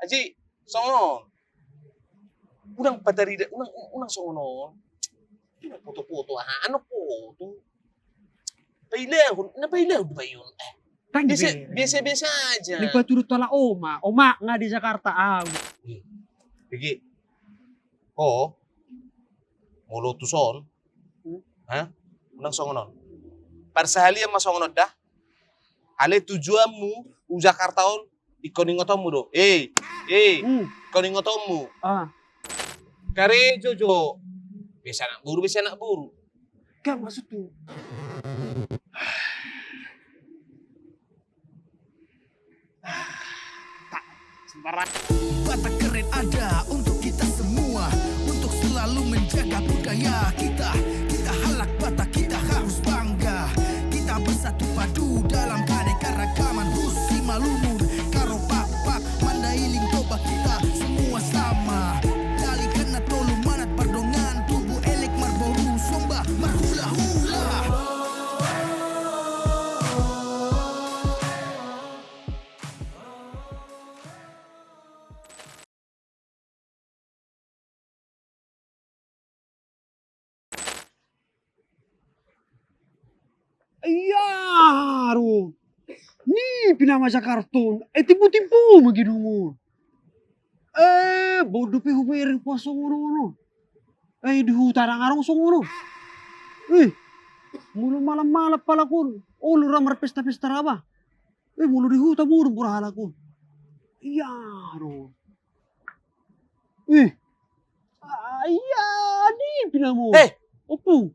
Aji, songonon. Unang padarida, unang songonon. Unang foto-foto, ano foto? Napailaw ba yun? Biasa aja. Nagpaturut pala oma nga di Jakarta Pigi, ko, mulo tuson, ha? Unang songonon. Para sa hali ang masongonon dah. Hali tujuanmu, u Jakarta on, ikoningotom mo do. Ikoningotom mo. Kare Jojo. Bisa nak buru. Gak maksud tuh. Tak sembarang. Batak keren ada untuk kita semua, untuk selalu menjaga budaya kita. Kita halak Batak, kita harus bangga. Kita bersatu padu dalam keanekaragaman. Husi Malumur, Karo Pak, Mandailing Toba, kita semua sama. Dali kena tolu manat pardongan, tubuh elek marboru somba marhula-hula. Ayaro. Ni pinamaja karton. Tipu-tipu magidungon. Bodoh pe hubering pasong ngono. Di hutan ang arong songono. Mulu malam-malam pala kun. Lu ramar pesta-pesta raba. Mulu di hutan burung purahala kun. Ayaro. Di pinamo. Opo.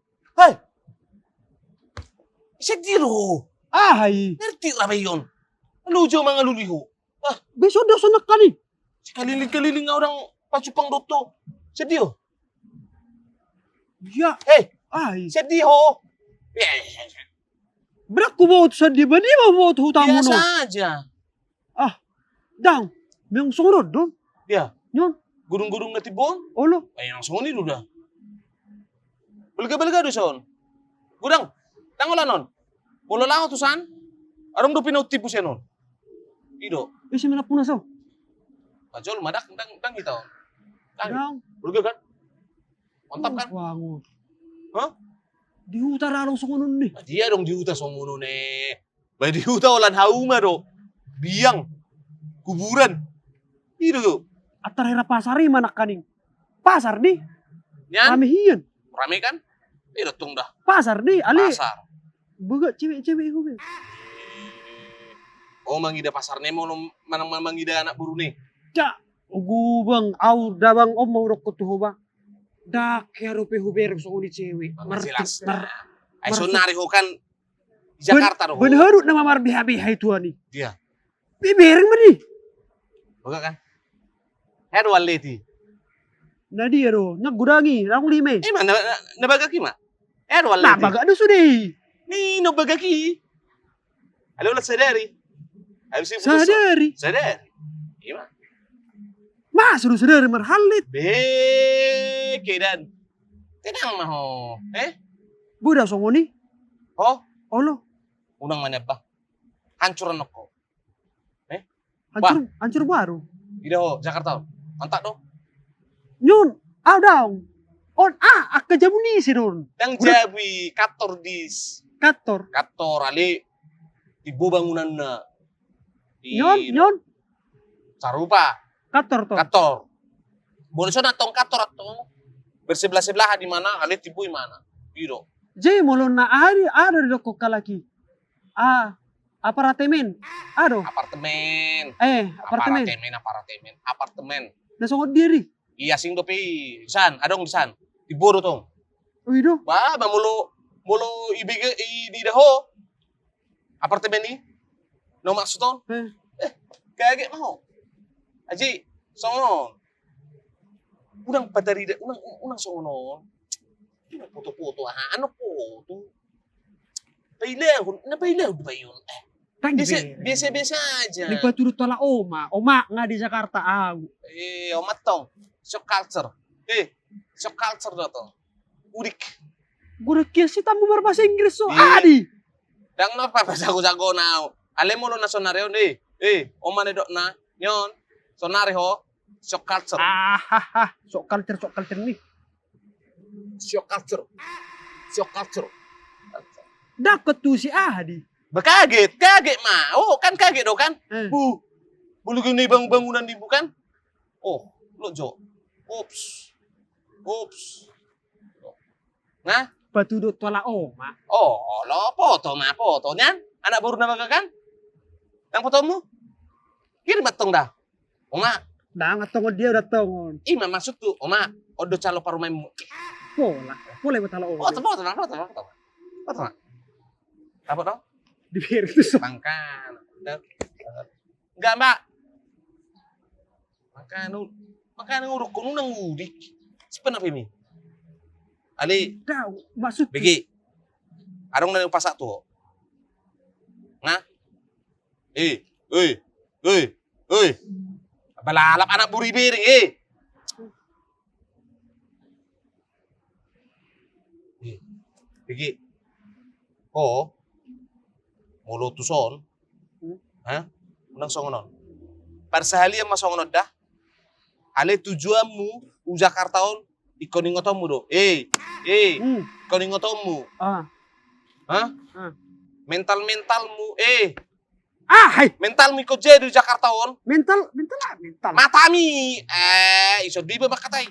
Sediro. Ay. Ngerti ra ba yun? Alujo mga luliho. Besok daw sa nakani. Kaliling-kaliling nga orang pacupang doto. Sedih. Ya. Ay. Sedih. Berak ko ba sa di ba? Di ba mo hutang mo no? Biasa aja. Dang. Mayang sunod doon. Ya. Yun. Gurung-gurung na tibon. Olo. Ay, ang sungoni duda. Balaga do son. Gurang. Tangola non. Bolo lang ako tusan. Arong do pinautipo siya non. Ido. Isi mana puna so. Pajol madak tang kita. Dang. Balaga kan? Mantap kan? Wango. Hah? Di hutan ralong sungunon ni. Dia dong diuta somuno ne. Bay diuta olan hauma do. Biang. Kuburan. Ido. At tarira pasari manak kaning. Pasar di. Yan. Rame hiyan. Rame kan? Ido tung dah. Pasar di. Ali. Pasar. Baga cewek-cewek ko be. Oh, mangida pasar nemo manang mangida anak buru nih. Ugubang au dabang mau rokko tuh ba. Dak kaya rupe huber so uni cewek. Jelas. Ay sonari ho kan di Jakarta ro. Benharut nama mar biha-biha itu ani. Dia. Bibereng mani. Baga kan? Head waleti. Nadi ro, naggudangi, rang lime. Mana nabaga ki ma? Head waleti. Nah, baga do sudi. Ni no baga ki. Halo la sadari. Habis itu Sadari. Ima. Mas sudah sadari marhalit. Be kedan. Tenang mah ho. Buda songoni. Oh, Olo. unang manaba. Hancuran ako. Hancur baru. Ida ho, Jakarta. Mantap do. Nyun, daw. Akka jamuni si ron. Dang jawi kator dis. Kator. Kator ali ibu bangunan na. Nyon. Sarupa. Kator to. Kator. Boleh so natong kator atong bersebelah-sebelah di mana ali tibu di mana. Biro. Jay molon na ada di doko kalaki. Apartemen. Ado. Apartemen. Apartemen. Nasongod diri. Iya sing dopi. San, adong di san. Di boro tong. Uido. Ba mulo ibige di daho. Apartemen ni. No maksudon. Kaya mau. Aji, songonon. Unang padarida, unang songonon. Foto-foto, ano foto? Napailaw ba yun? Biasa aja. Nagpaturut pala oma nga di Jakarta Omat tong. Shock culture. Shock culture na to. Udik. Gura kiasi tamu berbahasa Inggris so Iya. adi. Dang no pa jago-jago na. Alam mo lo na sonaryo ni. Oma ne dok na. Nyon. Sonare ho. Shock culture. Sok culture nih. Shock culture. Shock culture. Dapat tuh si Adi. Kaget mah. Oh, kan kaget dong kan? Eh. Bulu gini bangunan di bukan? Oh, lo Jo. Ups. Nah, Batu do tolak mak. oh, lo foto nyan. Anak baru nama kan? Yang fotomu? Kirim batong dah. Oma, Dah ngatongon dia udah tongon. ima masuk tuh. Oma, odo calo parumaimu. Pola. Boleh betala Oh, foto. Apa dong? Di biar itu Mangkan. Enggak, Mbak. Makan uruk kuno nang udik. Siapa apa ini? Ali, tahu maksud Begi. Arong na yung pasak to. Nga? Balalap anak buri-biring, Begi. Oh. Mulo tuson. Ha? Unang songonon. Parsahali ang masongonon dah. Ale tujuanmu u Jakartaon ikoningotomu do. Ikoningotomu. Ah. Hah? Mentalmu Hai. mentalmu iko jadi di Jakartaon. Mental. Matami. Iso di ba makatay.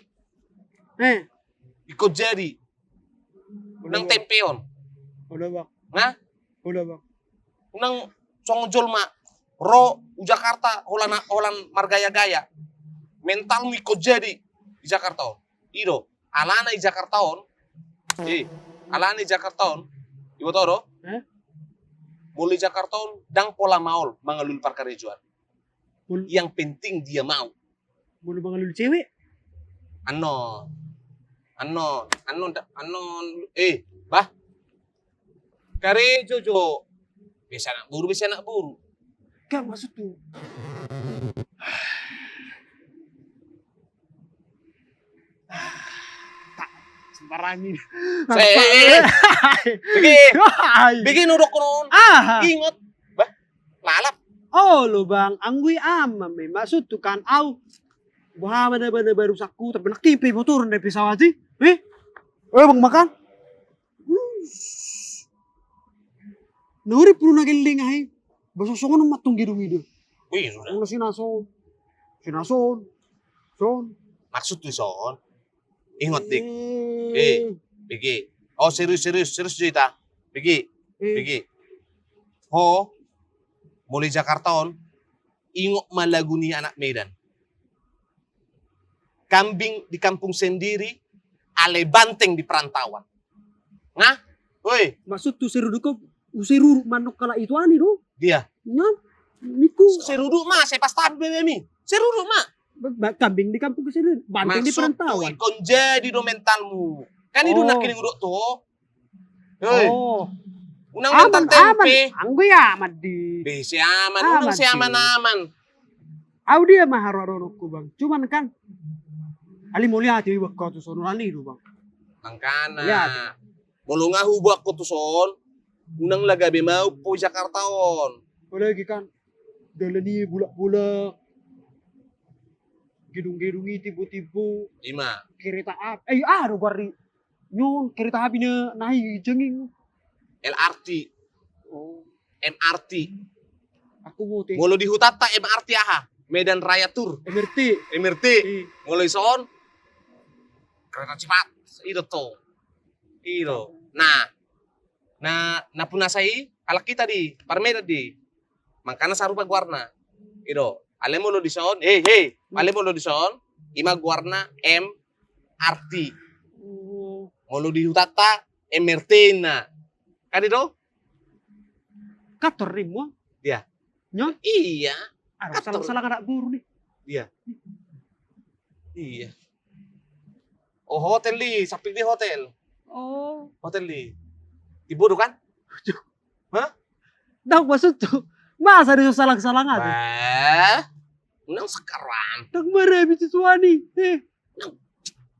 Iko jadi. Unang tempeon. Udah bang. Nga? Udah bang. Unang songjol ma. Ro u Jakarta holan margaya-gaya. Mentalmu iko jadi di Jakartaon. Ido, alana di Jakartaon. Alana di Jakartaon. Ibu tahu do? Mulai Jakartaon dang pola maul mangalul parkarejuan. Yang penting dia mau. Boleh mangalul cewek? Ano. Bah. Karejo jo. Bisa nak buru. Gak maksud tuh. Tak sembarangin. Bikin uruk kunon. Ingat. Bah. Lalap. Oh lo bang, anggui ama me maksud tuh kan au. Wah bener-bener baru saku terbenak kipi mau turun dari pesawat sih. Bang makan. Nuri perlu nageling ay. Basta songon ng matong gidong ide. Wih, sudah. Ang sinason. Son. Maksud tuh son. Ingat dik. Bigi. Oh serius cerita. Bigi. Ho. Mulai Jakartaon. Ingok malaguni anak Medan. Kambing di kampung sendiri. Ale banteng di perantauan. Nah, woi. Maksud tuh seru manok kala itu ani do. Dia. Nyan. Niku. Seruduk mah, saya pas tabi bebemi. Seruduk mah. Kambing di kampung sendiri. Banteng di perantauan. Maksud tuh jadi do mentalmu. Kan itu nak kini urut tuh. Oh. Unang mental tempe. Anggo ya amat di. Si aman. Unang si aman. Au dia mah harodonokku bang. Cuman kan. Ali mau lihat ya kau tuh sonoran itu bang. Mangkana. Mulu ngahu buat ko tuh son. Unang lagabi mau po Jakartaon. Boleh lagi kan. Dalani bulak-bulak. Gedung-gedungi tibu-tibu. Ima. Kereta api. Aduh gari. Nyon kereta api na nahi jenging. LRT. Oh. MRT. Aku mau teh. Mulu di Hutata MRT aha. Medan Raya Tour. MRT. Mulai son. Kereta cepat. Itu tuh. Itu. Nah punasai alak kita di parmeda di. Makana sarupa guarna. Itu. Ale mulu di son. Ale mulu di son. Ima guarna MRT. Mulu di Hutata MRT na. Kan itu? Kator rim mo. Dia. Nyon? Iya. Salah anak buru nih. Iya. Oh hotel li, sapik di hotel. Oh. Hotel li. Ibu kan? Hah? Dah maksud tuh. Masa dia salang-salang aja. Unang sekarang. Tak marah itu suani.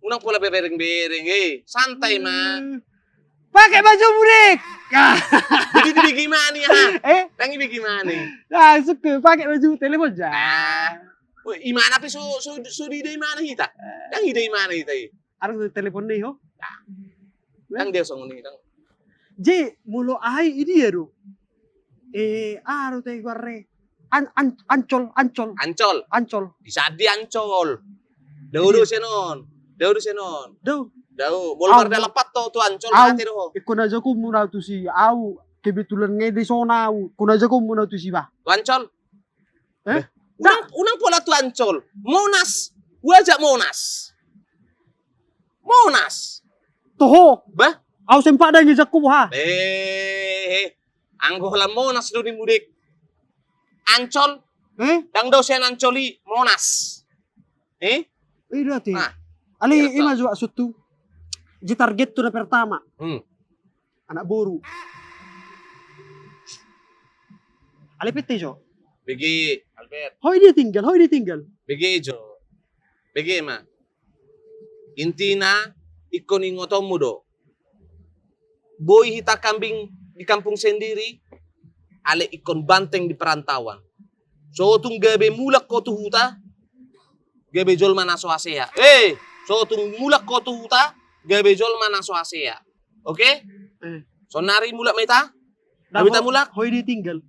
Unang pula bereng-bereng, santai mah. Pakai baju burik. Jadi gimana ya? Lagi gimana? Langsung ke pakai baju telepon aja. Woi, imana pi so di ide mana kita? Yang ide mana kita? Arang telepon nih ho. Yang dia song ni, yang Je, mulo ai ini ya do. Aro te guarre. Ancol. Ancol. Bisa di Ancol. Daudo senon. Do. Bolmar dah lepat tu Ancol Au. mati doh. Ikon aja ko muna tu si au. Kebetulan ngede sona au. Kun aja ko muna tu si ba. Tu Ancol. Eh? Unang pola tu Ancol. Monas. Wajak Monas. Toho. Bah? Au sempak dah ngejak ko ha. Anggola Monas do ni mudik. Ancol. Dang daw siya Ancoli Monas. Dati. Ah, Ali iya, ima juga suatu. Ji target tu na pertama. Anak boru. Ali pete jo. Begi Albert. Hoi dia tinggal. Begi jo. Begi ma. Intina ikon ingotomu do. Boy hita kambing di kampung sendiri. Ale ikon banteng di perantauan. So tung gabe mulak ko tu huta. Gabe jol mana so asea. So tung mulak ko tu huta. Gabe jol mana so asea. Oke? So nari mulak meta. Abita mulak. Hoi dia tinggal.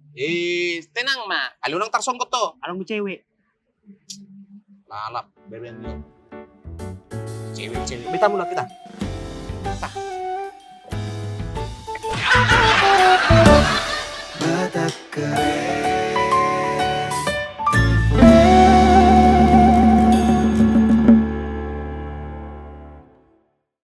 Tenang ma. Kalau nang tarsongkot to. Alang cewek. Lalap, beben yo. Cewek. Beta mulak kita. Tah.